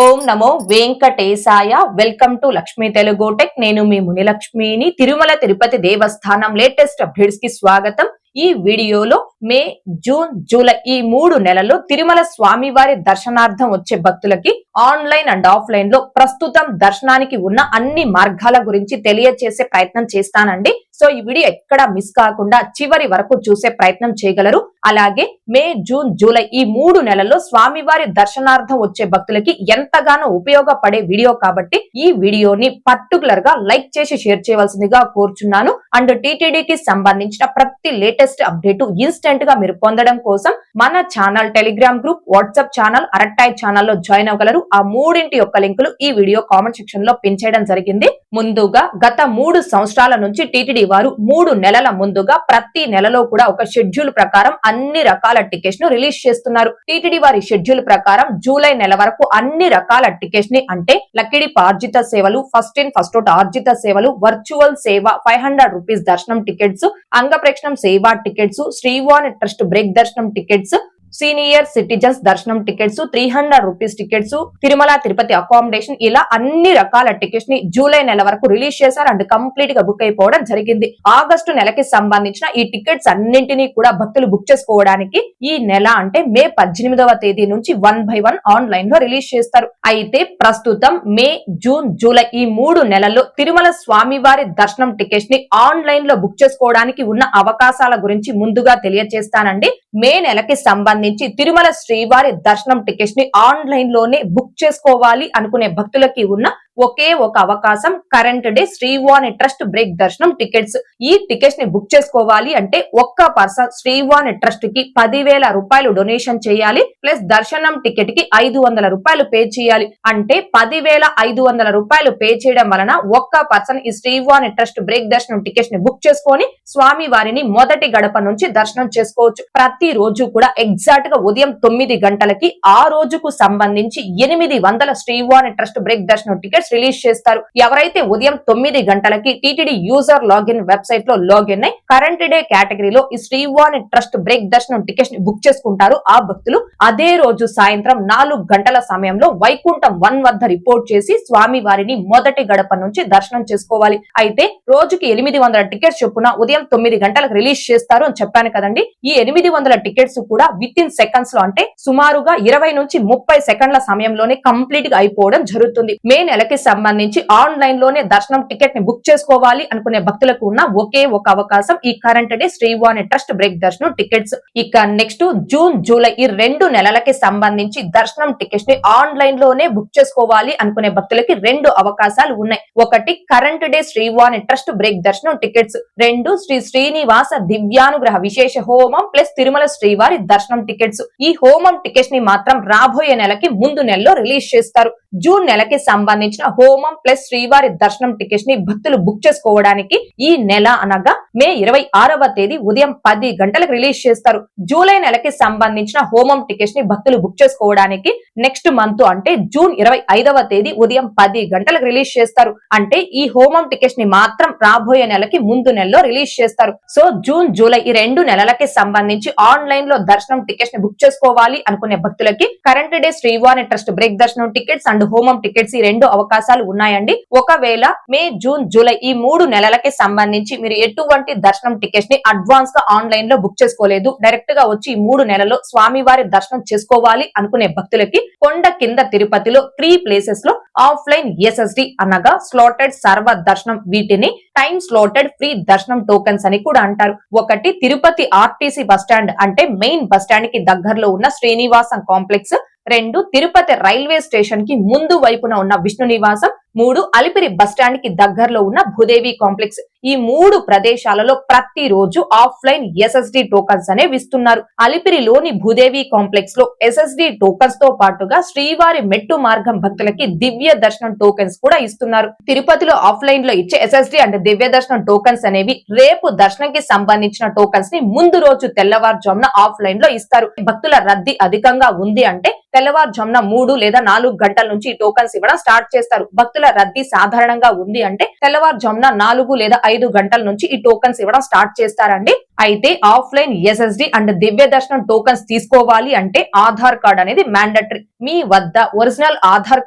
Om Namo Venkatesaya. Welcome to Lakshmi Telugu tech. నేను మీ మునిలక్ష్మిని. తిరుమల తిరుపతి దేవస్థానం latest updates కి స్వాగతం. ఈ వీడియోలో మే, జూన్, జూలై ఈ 3 నెలల్లో తిరుమల స్వామివారి దర్శనార్థం వచ్చే భక్తులకి ఆన్లైన్ అండ్ ఆఫ్లైన్ లో ప్రస్తుతం దర్శనానికి ఉన్న అన్ని మార్గాల గురించి తెలియజేసే ప్రయత్నం చేస్తానండి. సో ఈ వీడియో ఎక్కడ మిస్ కాకుండా చివరి వరకు చూసే ప్రయత్నం చేయగలరు. అలాగే మే, జూన్, జూలై ఈ 3 నెలల్లో స్వామివారి దర్శనార్థం వచ్చే భక్తులకి ఎంతగానో ఉపయోగపడే వీడియో కాబట్టి ఈ వీడియోని పర్టికులర్ గా లైక్ చేసి షేర్ చేయవలసిందిగా కోరుచున్నాను. అండ్ టీటీడీకి సంబంధించిన ప్రతి లేటెస్ట్ అప్డేట్ ఇన్స్టెంట్ గా మీరు పొందడం కోసం మన channel, Telegram group, WhatsApp channel, Arattai ఛానల్లో జాయిన్ అవ్వగలరు. ఆ మూడింటి యొక్క లింకులు ఈ వీడియో కామెంట్ సెక్షన్ లో పిన్ చేయడం జరిగింది. ముందుగా గత 3 సంవత్సరాల నుంచి టీటీడీ వారు 3 నెలల ముందుగా ప్రతి నెలలో కూడా ఒక షెడ్యూల్ ప్రకారం అన్ని రకాల టికెట్స్ ను రిలీజ్ చేస్తున్నారు. టీటీడీ వారి షెడ్యూల్ ప్రకారం జూలై నెల వరకు అన్ని రకాల టికెట్స్ ని అంటే లక్కిడిప్ ఆర్జిత సేవలు, ఫస్ట్ ఇన్ ఫస్ట్ అవుట్ ఆర్జిత సేవలు, వర్చువల్ సేవ 500 రూపీస్ దర్శనం టికెట్స్, అంగప్రక్షణం సేవా టికెట్స్, శ్రీవాణి ట్రస్ట్ బ్రేక్ దర్శనం టికెట్స్, సీనియర్ సిటిజన్స్ దర్శనం tickets, 300 rupees tickets, Tirumala Tirupati accommodation, ఇలా అన్ని రకాల టికెట్స్ ని జూలై నెల వరకు రిలీజ్ చేశారు అండ్ కంప్లీట్ గా బుక్ అయిపోవడం జరిగింది. ఆగస్టు నెలకి సంబంధించిన ఈ టికెట్స్ అన్నింటినీ కూడా భక్తులు బుక్ చేసుకోవడానికి ఈ నెల అంటే మే 18వ తేదీ నుంచి 1 by 1 ఆన్లైన్ లో రిలీజ్ చేస్తారు. అయితే ప్రస్తుతం మే, జూన్, జూలై ఈ 3 నెలల్లో తిరుమల స్వామివారి దర్శనం టికెట్స్ ని ఆన్లైన్ లో బుక్ చేసుకోవడానికి ఉన్న అవకాశాల గురించి ముందుగా తెలియజేస్తానండి. మే నెలకి సంబంధించి తిరుమల శ్రీవారి దర్శనం టికెట్స్ ని ఆన్లైన్ లోనే బుక్ చేసుకోవాలి అనుకునే భక్తులకి ఉన్న ఒకే ఒక అవకాశం current day Srivani trust break దర్శనం టికెట్స్. ఈ టికెట్స్ ని బుక్ చేసుకోవాలి అంటే ఒక్క పర్సన్ శ్రీవాణి ట్రస్ట్ కి 10,000 రూపాయలు డొనేషన్ చేయాలి. ప్లస్ దర్శనం టికెట్ కి 500 రూపాయలు పే చేయాలి. అంటే 10,500 రూపాయలు పే చేయడం వలన ఒక్క పర్సన్ ఈ శ్రీవాణి ట్రస్ట్ బ్రేక్ దర్శనం టికెట్స్ ని బుక్ చేసుకొని స్వామి వారిని మొదటి గడప నుంచి దర్శనం చేసుకోవచ్చు. ప్రతి రోజు కూడా ఎగ్జాక్ట్ గా ఉదయం 9 గంటలకి ఆ రోజుకు సంబంధించి 800 శ్రీవాణి ట్రస్ట్ బ్రేక్ దర్శనం టికెట్స్ రిలీజ్ చేస్తారు. ఎవరైతే ఉదయం 9 గంటలకి టీటీడీ యూజర్ లాగిన్ వెబ్సైట్ లో లాగిన్ అయి కరెంట్ డే కేటగిరీలో ఈ శ్రీవాణి ట్రస్ట్ బ్రేక్ దర్శనం టికెట్స్ ని బుక్ చేసుకుంటారు. ఆ భక్తులు అదే రోజు సాయంత్రం 4 గంటల సమయంలో వైకుంఠం 1 వద్ద రిపోర్ట్ చేసి స్వామి వారిని మొదటి గడప నుంచి దర్శనం చేసుకోవాలి. అయితే రోజుకి 800 టికెట్స్ చొప్పున ఉదయం 9 గంటలకు రిలీజ్ చేస్తారు అని చెప్పాను కదండి. ఈ 800 టికెట్స్ కూడా విత్ ఇన్ సెకండ్స్ లో అంటే సుమారుగా 20 నుంచి 30 సెకండ్ల సమయంలోనే కంప్లీట్ గా అయిపోవడం జరుగుతుంది. మే నెలకి సంబంధించి ఆన్లైన్ లోనే దర్శనం టికెట్ ని బుక్ చేసుకోవాలి అనుకునే భక్తులకు ఉన్న ఒకే ఒక అవకాశం ఈ current day Srivani trust break దర్శనం టికెట్స్. ఇక నెక్స్ట్ జూన్, జూలై ఈ 2 నెలలకి సంబంధించి దర్శనం టికెట్స్ ని ఆన్లైన్ లోనే బుక్ చేసుకోవాలి అనుకునే భక్తులకి 2 అవకాశాలు ఉన్నాయి. ఒకటి current day Srivani trust break దర్శనం టికెట్స్, 2 శ్రీ శ్రీనివాస దివ్యానుగ్రహ విశేష హోమం ప్లస్ తిరుమల శ్రీవారి దర్శనం టికెట్స్. ఈ హోమం టికెట్స్ ని మాత్రం రాబోయే నెలకి ముందు నెలలో రిలీజ్ చేస్తారు. జూన్ నెలకి సంబంధించిన హోమం ప్లస్ శ్రీవారి దర్శనం టికెట్స్ ని భక్తులు బుక్ చేసుకోవడానికి ఈ నెల అనగా మే 26వ తేదీ ఉదయం 10 గంటలకు రిలీజ్ చేస్తారు. జూలై నెలకి సంబంధించిన హోమం టికెట్స్ ని భక్తులు బుక్ చేసుకోవడానికి నెక్స్ట్ మంత్ అంటే జూన్ 25వ తేదీ ఉదయం 10 గంటలకు రిలీజ్ చేస్తారు. అంటే ఈ హోమం టికెట్స్ ని మాత్రం రాబోయే నెలకి ముందు నెలలో రిలీజ్ చేస్తారు. సో జూన్, జూలై ఈ 2 నెలలకి సంబంధించి ఆన్లైన్ లో దర్శనం టికెట్స్ ని బుక్ చేసుకోవాలి అనుకునే భక్తులకి current day Srivani trust break దర్శనం టికెట్స్ అండ్ హోమం టికెట్స్ ఈ 2 అవకాశాలు ఉన్నాయండి. ఒకవేళ మే, జూన్, జూలై ఈ 3 నెలలకి సంబంధించి మీరు ఎటువంటి దర్శనం టికెట్స్ ని అడ్వాన్స్ గా ఆన్లైన్ లో బుక్ చేసుకోలేదు, డైరెక్ట్ గా వచ్చి ఈ 3 నెలల్లో స్వామివారి దర్శనం చేసుకోవాలి అనుకునే భక్తులకి కొండ కింద తిరుపతిలో 3 ప్లేసెస్ లో ఆఫ్లైన్ ఎస్ఎస్డి అనగా స్లాటెడ్ సర్వ దర్శనం, వీటిని టైం స్లాటెడ్ ఫ్రీ దర్శనం టోకెన్స్ అని కూడా అంటారు. ఒకటి తిరుపతి ఆర్టీసీ బస్టాండ్ అంటే మెయిన్ బస్టాండ్ కి దగ్గరలో ఉన్న Srinivasam complex, 2 Tirupati railway station కి ముందు వైపున ఉన్న విష్ణు నివాసం, 3 అలిపిరి బస్టాండ్ కి దగ్గరలో ఉన్న భూదేవి కాంప్లెక్స్. ఈ 3 ప్రదేశాలలో ప్రతి రోజు ఆఫ్లైన్ ఎస్ఎస్డి టోకన్స్ అనేవి ఇస్తున్నారు. అలిపిరిలోని భూదేవి కాంప్లెక్స్ లో ఎస్ఎస్డి టోకన్స్ తో పాటుగా శ్రీవారి మెట్టు మార్గం భక్తులకి దివ్య దర్శనం టోకెన్స్ కూడా ఇస్తున్నారు. తిరుపతిలో ఆఫ్లైన్ లో ఇచ్చే ఎస్ఎస్డి అండ్ దివ్య దర్శనం టోకెన్స్ అనేవి రేపు దర్శనంకి సంబంధించిన టోకెన్స్ ని ముందు రోజు తెల్లవారుజామున ఆఫ్లైన్ లో ఇస్తారు. భక్తుల రద్దీ అధికంగా ఉంది అంటే తెల్లవారుజామున 3 లేదా 4 గంటల నుంచి ఈ టోకన్స్ ఇవ్వడం స్టార్ట్ చేస్తారు. భక్తుల రద్దీ సాధారణంగా ఉంది అంటే తెల్లవారుజామున 4 లేదా 5 గంటల నుంచి ఈ టోకన్స్ ఇవ్వడం స్టార్ట్ చేస్తారండి. అయితే ఆఫ్లైన్ ఎస్ఎస్డి అండ్ దివ్య దర్శనం టోకన్స్ తీసుకోవాలి అంటే ఆధార్ కార్డ్ అనేది మ్యాండటరీ. మీ వద్ద ఒరిజినల్ ఆధార్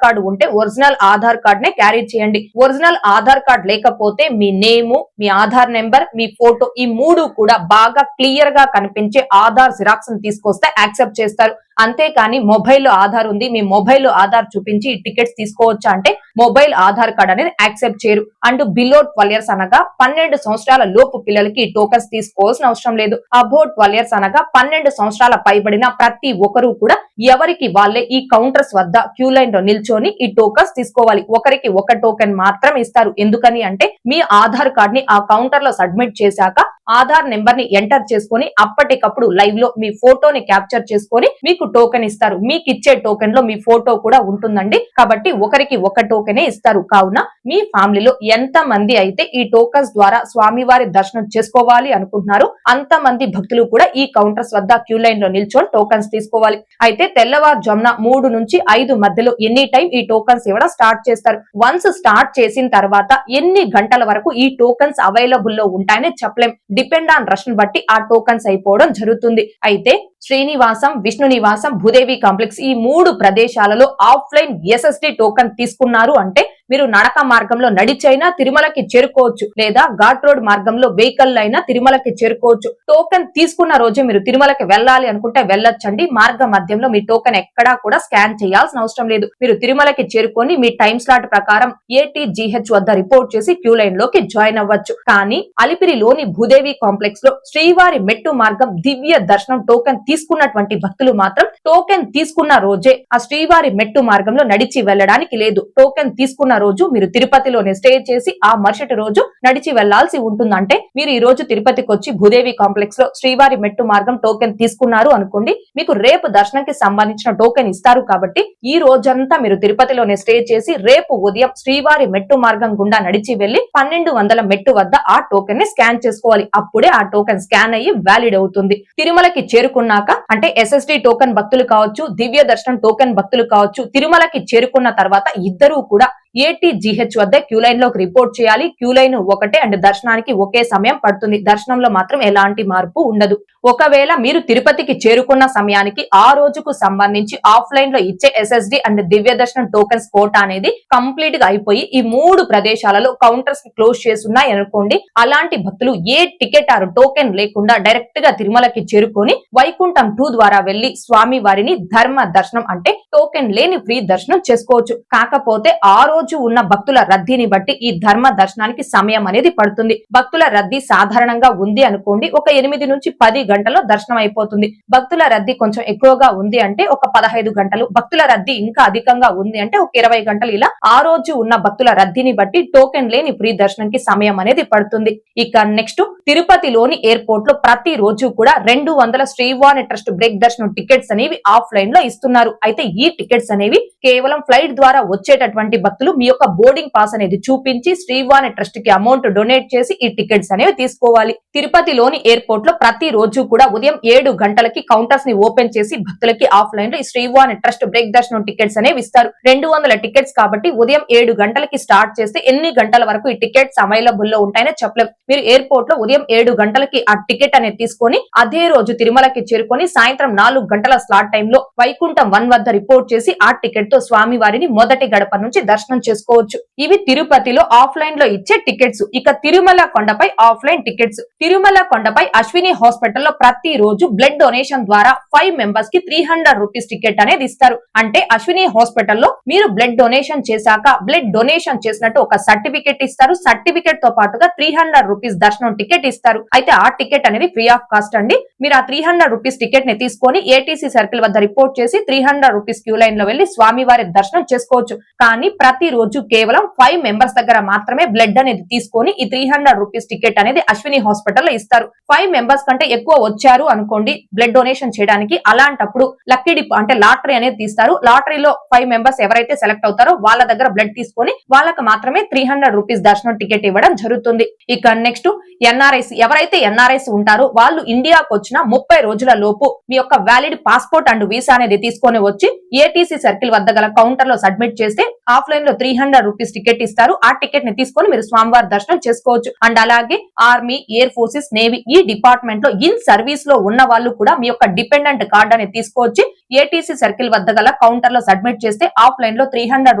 కార్డు ఉంటే ఒరిజినల్ ఆధార్ కార్డ్ నే క్యారీ చేయండి. ఒరిజినల్ ఆధార్ కార్డ్ లేకపోతే మీ నేము, మీ ఆధార్ నెంబర్, మీ ఫోటో ఈ మూడు కూడా బాగా క్లియర్ గా కనిపించే ఆధార్ జిరాక్స్ తీసుకొస్తే యాక్సెప్ట్ చేస్తారు. అంతేకాని మొబైల్లో ఆధార్ ఉంది, మీ మొబైల్లో ఆధార్ చూపించి టికెట్స్ తీసుకోవచ్చా అంటే మొబైల్ ఆధార్ కార్డ్ అనేది యాక్సెప్ట్ చేయరు. అండ్ బిలో 12 years అనగా 12 సంవత్సరాల లోపు పిల్లలకి టోకన్స్ తీసుకోవాల్సిన అవసరం లేదు. అబౌట్ 12 years అనగా 12 సంవత్సరాల పైబడిన ప్రతి ఒక్కరూ కూడా ఎవరికి వాళ్ళే ఈ కౌంటర్స్ వద్ద క్యూ లైన్ లో నిల్చొని ఈ టోకన్స్ తీసుకోవాలి. ఒకరికి ఒక టోకెన్ మాత్రం ఇస్తారు. ఎందుకని అంటే మీ ఆధార్ కార్డ్ ని ఆ కౌంటర్ లో సబ్మిట్ చేశాక ఆధార్ నెంబర్ ని ఎంటర్ చేసుకొని అప్పటికప్పుడు లైవ్ లో మీ ఫోటోని క్యాప్చర్ చేసుకొని మీకు టోకెన్ ఇస్తారు. మీకు ఇచ్చే టోకెన్ లో మీ ఫోటో కూడా ఉంటుందండి. కాబట్టి ఒకరికి ఒక టోకెనే ఇస్తారు. కావున మీ ఫ్యామిలీలో ఎంత మంది అయితే ఈ టోకన్స్ ద్వారా స్వామివారి దర్శనం చేసుకోవాలి అనుకుంటున్నారు అంత మంది భక్తులు కూడా ఈ కౌంటర్స్ వద్ద క్యూ లైన్ లో నిల్చొని టోకన్స్ తీసుకోవాలి. అయితే తెల్లవారుజామున 3 నుంచి 5 మధ్యలో ఎనీ టైం ఈ టోకన్స్ ఇవ్వడం స్టార్ట్ చేస్తారు. వన్స్ స్టార్ట్ చేసిన తర్వాత ఎన్ని గంటల వరకు ఈ టోకన్స్ అవైలబుల్ లో ఉంటాయని చెప్పలేం. డిపెండ్ ఆన్ రష్ ని బట్టి ఆ టోకన్స్ అయిపోవడం జరుగుతుంది. అయితే శ్రీనివాసం, విష్ణు నివాసం, భూదేవి కాంప్లెక్స్ ఈ 3 ప్రదేశాలలో ఆఫ్లైన్ ఎస్ఎస్డి టోకన్ తీసుకున్నారు అంటే మీరు నడక మార్గంలో నడిచైనా తిరుమలకి చేరుకోవచ్చు, లేదా ఘాట్ రోడ్ మార్గంలో వెహికల్ అయినా తిరుమలకి చేరుకోవచ్చు. టోకెన్ తీసుకున్న రోజే మీరు తిరుమలకి వెళ్ళాలి అనుకుంటే వెళ్ళొచ్చండి. మార్గ మధ్యంలో మీ టోకెన్ ఎక్కడా కూడా స్కాన్ చేయాల్సిన అవసరం లేదు. మీరు తిరుమలకి చేరుకొని మీ టైం స్లాట్ ప్రకారం ATGH వద్ద రిపోర్ట్ చేసి క్యూ లైన్ లోకి జాయిన్ అవ్వచ్చు. కానీ అలిపిరిలోని భూదేవి కాంప్లెక్స్ లో శ్రీవారి మెట్టు మార్గం దివ్య దర్శనం టోకెన్ తీసుకున్నటువంటి భక్తులు మాత్రం టోకెన్ తీసుకున్న రోజే ఆ శ్రీవారి మెట్టు మార్గంలో నడిచి వెళ్ళడానికి లేదు. టోకెన్ తీసుకున్న రోజు మీరు తిరుపతిలోనే స్టే చేసి ఆ మరుసటి రోజు నడిచి వెళ్లాల్సి ఉంటుంది. అంటే మీరు ఈ రోజు తిరుపతికి వచ్చి భూదేవి కాంప్లెక్స్ లో శ్రీవారి మెట్టు మార్గం టోకెన్ తీసుకున్నారు అనుకోండి, మీకు రేపు దర్శనంకి సంబంధించిన టోకెన్ ఇస్తారు. కాబట్టి ఈ రోజంతా మీరు తిరుపతిలోనే స్టే చేసి రేపు ఉదయం శ్రీవారి మెట్టు మార్గం గుండా నడిచి వెళ్లి 1200 మెట్టు వద్ద ఆ టోకెన్ ని స్కాన్ చేసుకోవాలి. అప్పుడే ఆ టోకెన్ స్కాన్ అయ్యి వ్యాలిడ్ అవుతుంది. తిరుమలకి చేరుకున్నాక అంటే SSD టోకెన్ భక్తులు కావచ్చు, దివ్య దర్శనం టోకెన్ భక్తులు కావచ్చు, తిరుమలకి చేరుకున్న తర్వాత ఇద్దరూ కూడా ATGH వద్ద క్యూ లైన్ లోకి రిపోర్ట్ చేయాలి. క్యూ లైన్ ఒకటే అండ్ దర్శనానికి ఒకే సమయం పడుతుంది. దర్శనంలో మాత్రం ఎలాంటి మార్పు ఉండదు. ఒకవేళ మీరు తిరుపతికి చేరుకున్న సమయానికి ఆ రోజుకు సంబంధించి ఆఫ్లైన్ లో ఇచ్చే SSD అండ్ దివ్య దర్శనం టోకెన్స్ కోటా అనేది కంప్లీట్ గా అయిపోయి ఈ 3 ప్రదేశాలలో కౌంటర్స్ కి క్లోజ్ చేస్తున్నాయి అనుకోండి, అలాంటి భక్తులు ఏ టికెట్ ఆర్ టోకెన్ లేకుండా డైరెక్ట్ గా తిరుమలకి చేరుకొని వైకుంఠం 2 ద్వారా వెళ్లి స్వామి వారిని ధర్మ దర్శనం అంటే టోకెన్ లేని ఫ్రీ దర్శనం చేసుకోవచ్చు. కాకపోతే ఆ రోజు ఉన్న భక్తుల రద్దీని బట్టి ఈ ధర్మ దర్శనానికి సమయం అనేది పడుతుంది. భక్తుల రద్దీ సాధారణంగా ఉంది అనుకోండి, ఒక 8 నుంచి 10 గంటల్లో దర్శనం అయిపోతుంది. భక్తుల రద్దీ కొంచెం ఎక్కువగా ఉంది అంటే ఒక 15 గంటలు, భక్తుల రద్దీ ఇంకా అధికంగా ఉంది అంటే ఒక 20 గంటలు. ఇలా ఆ రోజు ఉన్న భక్తుల రద్దీని బట్టి టోకెన్ లేని ఫ్రీ దర్శనంకి సమయం అనేది పడుతుంది. ఇక నెక్స్ట్ తిరుపతిలోని ఎయిర్పోర్ట్ లో ప్రతి రోజు కూడా 200 శ్రీవాణి ట్రస్ట్ బ్రేక్ దర్శనం టికెట్స్ అనేవి ఆఫ్లైన్ లో ఇస్తున్నారు. అయితే ఈ టికెట్స్ అనేవి కేవలం ఫ్లైట్ ద్వారా వచ్చేటటువంటి భక్తులు మీ యొక్క బోర్డింగ్ పాస్ అనేది చూపించి శ్రీవాణి ట్రస్ట్ కి అమౌంట్ డొనేట్ చేసి ఈ టికెట్స్ అనేవి తీసుకోవాలి. తిరుపతిలోని ఎయిర్పోర్ట్ లో ప్రతి రోజు కూడా ఉదయం 7 గంటలకి కౌంటర్స్ ని ఓపెన్ చేసి భక్తులకి ఆఫ్లైన్ లో ఈ శ్రీవాణి ట్రస్ట్ బ్రేక్ దర్శనం టికెట్స్ అనేవి ఇస్తారు. 200 టికెట్స్ కాబట్టి ఉదయం 7 గంటలకి స్టార్ట్ చేస్తే ఎన్ని గంటల వరకు ఈ టికెట్స్ అవైలబుల్ లో ఉంటాయని చెప్పలేం. మీరు ఎయిర్పోర్ట్ లో ఉదయం 7 గంటలకి ఆ టికెట్ అనేది తీసుకొని అదే రోజు తిరుమలకి చేరుకొని సాయంత్రం 4 గంటల స్లాట్ టైమ్ లో వైకుంఠం 1 వద్ద రిపోర్ట్ చేసి ఆ టికెట్ తో స్వామి వారిని మొదటి గడప నుంచి దర్శనం చేసుకోవచ్చు. ఇవి తిరుపతిలో ఆఫ్లైన్ లో ఇచ్చే టికెట్స్. ఇక తిరుమల కొండపై ఆఫ్లైన్ టికెట్స్. తిరుమల కొండపై అశ్విని హాస్పిటల్ లో ప్రతి రోజు బ్లడ్ డొనేషన్ ద్వారా 5 మెంబర్స్ కి 300 రూపీస్ టికెట్ అనేది ఇస్తారు. అంటే అశ్విని హాస్పిటల్ లో మీరు బ్లడ్ డొనేషన్ చేశాక బ్లడ్ డొనేషన్ చేసినట్టు ఒక సర్టిఫికెట్ ఇస్తారు. సర్టిఫికెట్ తో పాటుగా 300 రూపీస్ దర్శనం టికెట్ ఇస్తారు. అయితే ఆ టికెట్ అనేది ఫ్రీ ఆఫ్ కాస్ట్ అండి. మీరు ఆ 300 రూపీస్ టికెట్ ని తీసుకొని ATC సర్కిల్ వద్ద రిపోర్ట్ చేసి 300 రూపీస్ క్యూ లైన్ లో వెళ్లి స్వామి వారి దర్శనం చేసుకోవచ్చు. కానీ ప్రతి రోజు కేవలం 5 మెంబర్స్ దగ్గర మాత్రమే బ్లడ్ అనేది తీసుకొని ఈ 300 రూపీస్ టికెట్ అనేది అశ్విని హాస్పిటల్ లో ఇస్తారు. 5 మెంబర్స్ కంటే ఎక్కువ వచ్చారు అనుకోండి బ్లడ్ డొనేషన్ చేయడానికి, అలాంటప్పుడు లక్కీ డిప్ అంటే లాటరీ అనేది తీస్తారు. లాటరీలో 5 మెంబర్స్ ఎవరైతే సెలెక్ట్ అవుతారో వాళ్ళ దగ్గర బ్లడ్ తీసుకొని వాళ్ళకి మాత్రమే 300 రూపీస్ దర్శనం టికెట్ ఇవ్వడం జరుగుతుంది. ఇక నెక్స్ట్ NRIs. ఎవరైతే NRIs ఉంటారో వాళ్ళు ఇండియాకు వచ్చిన 30 రోజుల లోపు మీ యొక్క వ్యాలిడ్ పాస్పోర్ట్ అండ్ వీసా అనేది తీసుకొని వచ్చి ATC సర్కిల్ వద్ద గల కౌంటర్ లో సబ్మిట్ చేస్తే ఆఫ్లైన్ లో 300 రూపీస్ టికెట్ ఇస్తారు. ఆ టికెట్ ని తీసుకొని మీరు స్వామివారి దర్శనం చేసుకోవచ్చు. అండ్ అలాగే ఆర్మీ, ఎయిర్ ఫోర్సెస్, నేవీ ఈ డిపార్ట్మెంట్ లో ఇన్ సర్వీస్ లో ఉన్న వాళ్ళు కూడా మీ యొక్క డిపెండెంట్ కార్డ్ అనేది తీసుకొచ్చి ఏటీసీ సర్కిల్ వద్ద గల కౌంటర్ లో సబ్మిట్ చేస్తే ఆఫ్లైన్ లో 300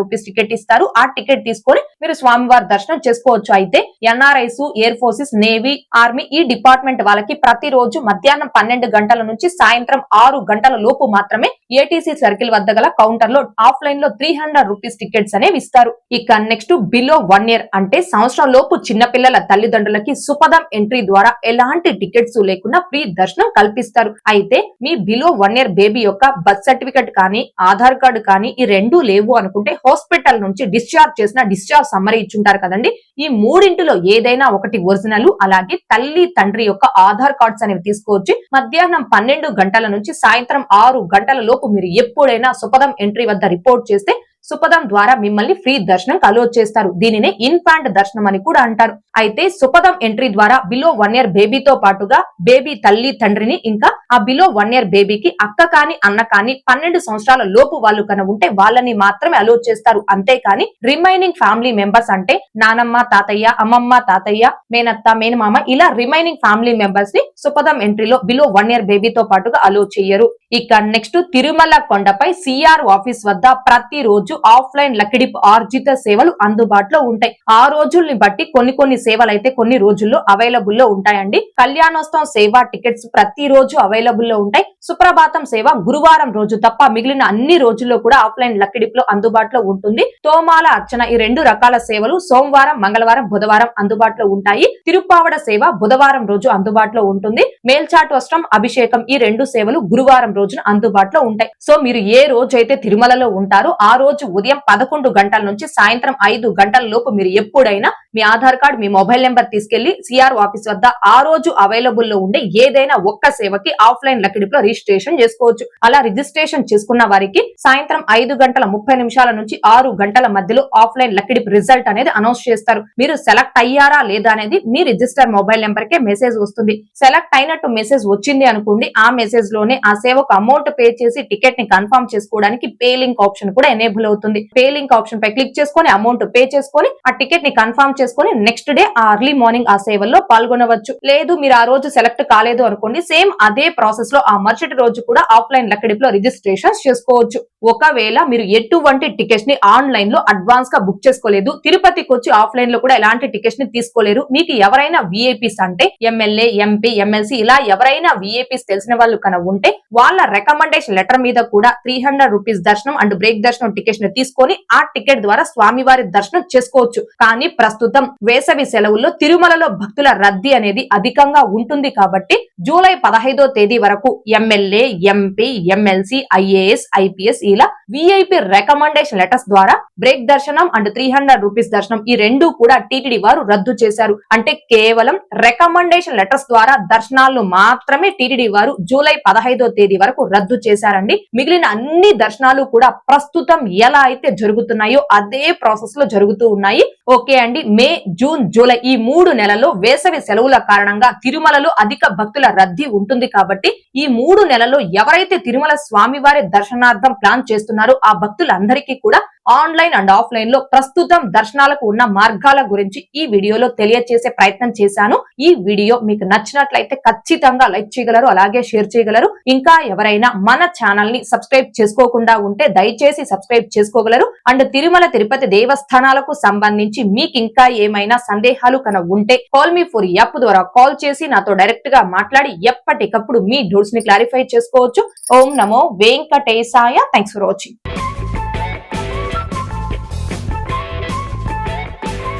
రూపీస్ టికెట్ ఇస్తారు. ఆ టికెట్ తీసుకొని మీరు స్వామివారి దర్శనం చేసుకోవచ్చు. అయితే NRIs, air forces, navy, army ఈ డిపార్ట్మెంట్ వాళ్ళకి ప్రతిరోజు మధ్యాహ్నం 12 గంటల నుంచి సాయంత్రం 6 గంటల లోపు మాత్రమే ఏటీసీ సర్కిల్ వద్ద గల కౌంటర్ లో ఆఫ్లైన్ లో 300 రూపీస్ టికెట్స్ అనేవి ఇస్తారు. ఇక నెక్స్ట్ బిలో 1 ఇయర్ అంటే సంవత్సరం లోపు చిన్నపిల్లల తల్లిదండ్రులకి సుపదం ఎంట్రీ ద్వారా ఎలాంటి టికెట్స్ లేకుండా ఫ్రీ దర్శనం కల్పిస్తారు. అయితే మీ బిలో 1 ఇయర్ బేబీ యొక్క బర్త్ సర్టిఫికెట్ కానీ ఆధార్ కార్డు కానీ ఈ రెండు లేవు అనుకుంటే హాస్పిటల్ నుంచి డిశ్చార్జ్ చేసిన డిశ్చార్జ్ సమ్మరీ ఇచ్చుంటారు కదండి. ఈ మూడింటిలో ఏదైనా ఒకటి ఒరిజినల్, అలాగే తల్లి తండ్రి యొక్క ఆధార్ కార్డ్స్ అనేవి తీసుకొచ్చి మధ్యాహ్నం 12 గంటల నుంచి సాయంత్రం 6 గంటల లోపు మీరు ఎప్పుడైనా సుపదం ఎంట్రీ వద్ద రిపోర్ట్ చేస్తే సుపదం ద్వారా మిమ్మల్ని ఫ్రీ దర్శనం అలో చేస్తారు. దీనినే ఇన్ఫాంట్ దర్శనం అని కూడా అంటారు. అయితే సుపదం ఎంట్రీ ద్వారా బిలో 1 ఇయర్ బేబీతో పాటుగా బేబీ తల్లి తండ్రిని ఇంకా ఆ బిలో 1 ఇయర్ బేబీకి అక్క కాని అన్న కాని 12 సంవత్సరాల లోపు వాళ్ళు కన ఉంటే వాళ్ళని మాత్రమే అలో చేస్తారు. అంతేకాని రిమైనింగ్ ఫ్యామిలీ మెంబర్స్ అంటే నానమ్మ, తాతయ్య, అమ్మమ్మ, తాతయ్య, మేనత్త, మేనమామ ఇలా రిమైనింగ్ ఫ్యామిలీ మెంబర్స్ ని సుపదం ఎంట్రీలో బిలో 1 ఇయర్ బేబీతో పాటుగా అలో చేయరు. ఇక నెక్స్ట్ తిరుమల కొండపై సిఆర్ ఆఫీస్ వద్ద ప్రతిరోజు ఆఫ్లైన్ లకిడిప్ ఆర్జిత సేవలు అందుబాటులో ఉంటాయి. ఆ రోజుల్ని బట్టి కొన్ని సేవలు అయితే కొన్ని రోజుల్లో అవైలబుల్ లో ఉంటాయండి. కళ్యాణోత్సవం సేవ టికెట్స్ ప్రతి రోజు అవైలబుల్ లో ఉంటాయి. సుప్రభాతం సేవ గురువారం రోజు తప్ప మిగిలిన అన్ని రోజుల్లో కూడా ఆఫ్లైన్ లకిడిప్ లో అందుబాటులో ఉంటుంది. తోమాల అర్చన ఈ 2 రకాల సేవలు సోమవారం, మంగళవారం, బుధవారం అందుబాటులో ఉంటాయి. తిరుప్పావడ సేవ బుధవారం రోజు అందుబాటులో ఉంటుంది. మేల్చాటు వస్త్రం, అభిషేకం ఈ 2 సేవలు గురువారం రోజున అందుబాటులో ఉంటాయి. సో మీరు ఏ రోజు అయితే తిరుమలలో ఉంటారో ఆ రోజు ఉదయం 11 గంటల నుంచి సాయంత్రం 5 గంటల లోపు మీరు ఎప్పుడైనా మీ ఆధార్ కార్డ్, మీ మొబైల్ నెంబర్ తీసుకెళ్లి సిఆర్ ఆఫీస్ వద్ద ఆ రోజు అవైలబుల్ లో ఉండే ఏదైనా ఒక్క సేవకి ఆఫ్లైన్ లకిడిప్ లో రిజిస్ట్రేషన్ చేసుకోవచ్చు. అలా రిజిస్ట్రేషన్ చేసుకున్న వారికి సాయంత్రం 5 గంటల 30 నిమిషాల నుంచి 6 గంటల మధ్యలో ఆఫ్లైన్ లకిడిప్ రిజల్ట్ అనేది అనౌన్స్ చేస్తారు. మీరు సెలెక్ట్ అయ్యారా లేదా అనేది మీ రిజిస్టర్ మొబైల్ నెంబర్ కే మెసేజ్ వస్తుంది. సెలెక్ట్ అయినట్టు మెసేజ్ వచ్చింది అనుకోండి, ఆ మెసేజ్ లోనే ఆ సేవకు అమౌంట్ పే చేసి టికెట్ ని కన్ఫర్మ్ చేసుకోవడానికి పే లింక్ ఆప్షన్ కూడా ఎనేబుల్ అవుతుంది. పే లింక్ ఆప్షన్ పై క్లిక్ చేసుకొని అమౌంట్ పే చేసుకొని ఆ టికెట్ ని కన్ఫర్మ్ చేసుకొని నెక్స్ట్ డే ఆ అర్లీ మార్నింగ్ ఆ సేవల్లో పాల్గొనవచ్చు. లేదు మీరు ఆ రోజు సెలెక్ట్ కాలేదు అనుకోండి, సేమ్ అదే ప్రాసెస్ లో ఆ మరుసటి రోజు కూడా ఆఫ్లైన్ లకిడిప్ లో రిజిస్ట్రేషన్ చేసుకోవచ్చు. ఒకవేళ మీరు ఎటువంటి టికెట్స్ ని ఆన్లైన్ లో అడ్వాన్స్ గా బుక్ చేసుకోలేదు, తిరుపతికి వచ్చి ఆఫ్లైన్ లో కూడా ఎలాంటి టికెట్స్ ని తీసుకోలేరు, మీకు ఎవరైనా విఐపీస్ అంటే ఎమ్మెల్యే, ఎంపీ, ఎమ్మెల్సీ ఇలా ఎవరైనా విఐపీస్ తెలిసిన వాళ్ళు కన ఉంటే వాళ్ళ రికమెండేషన్ లెటర్ మీద కూడా 300 రూపీస్ దర్శనం అండ్ బ్రేక్ దర్శనం టికెట్స్ ని తీసుకొని ఆ టికెట్ ద్వారా స్వామివారి దర్శనం చేసుకోవచ్చు. కానీ ప్రస్తుతం వేసవి సెలవుల్లో తిరుమలలో భక్తుల రద్దీ అనేది అధికంగా ఉంటుంది కాబట్టి జూలై 15వ తేదీ వరకు MLA, MP, MLC, IAS, IPS ఇలా విఐపీ రికమెండేషన్ లెటర్స్ ద్వారా బ్రేక్ దర్శనం అండ్ 300 రూపీస్ దర్శనం ఈ 2 కూడా టీటీడీ వారు రద్దు చేశారు. అంటే కేవలం రికమెండేషన్ లెటర్స్ ద్వారా దర్శనాలను మాత్రమే టీటీడీ వారు జూలై 15వ తేదీ వరకు రద్దు చేశారండి. మిగిలిన అన్ని దర్శనాలు కూడా ప్రస్తుతం ఎలా అయితే జరుగుతున్నాయో అదే ప్రాసెస్ లో జరుగుతూ ఉన్నాయి. ఓకే అండి, మే, జూన్, జూలై ఈ 3 నెలల్లో వేసవి సెలవుల కారణంగా తిరుమలలో అధిక భక్తుల రద్దీ ఉంటుంది కాబట్టి ఈ 3 నెలల్లో ఎవరైతే తిరుమల స్వామివారి దర్శనార్థం ప్లాన్ చేస్తున్నారో ఆ భక్తులందరికీ కూడా ఆన్లైన్ అండ్ ఆఫ్లైన్ లో ప్రస్తుతం దర్శనాలకు ఉన్న మార్గాల గురించి ఈ వీడియోలో తెలియజేసే ప్రయత్నం చేశాను. ఈ వీడియో మీకు నచ్చినట్లయితే ఖచ్చితంగా లైక్ చేయగలరు, అలాగే షేర్ చేయగలరు. ఇంకా ఎవరైనా మన ఛానల్ ని సబ్స్క్రైబ్ చేసుకోకుండా ఉంటే దయచేసి సబ్స్క్రైబ్ చేసుకోగలరు. అండ్ తిరుమల తిరుపతి దేవస్థానాలకు సంబంధించి మీకు ఇంకా ఏమైనా సందేహాలు కన ఉంటే కాల్ మీ ఫర్ యాప్ ద్వారా కాల్ చేసి నాతో డైరెక్ట్ గా మాట్లాడి ఎప్పటికప్పుడు మీ డౌట్స్ ని క్లారిఫై చేసుకోవచ్చు. ఓం నమో వెంకటేశాయ. Thanks for watching.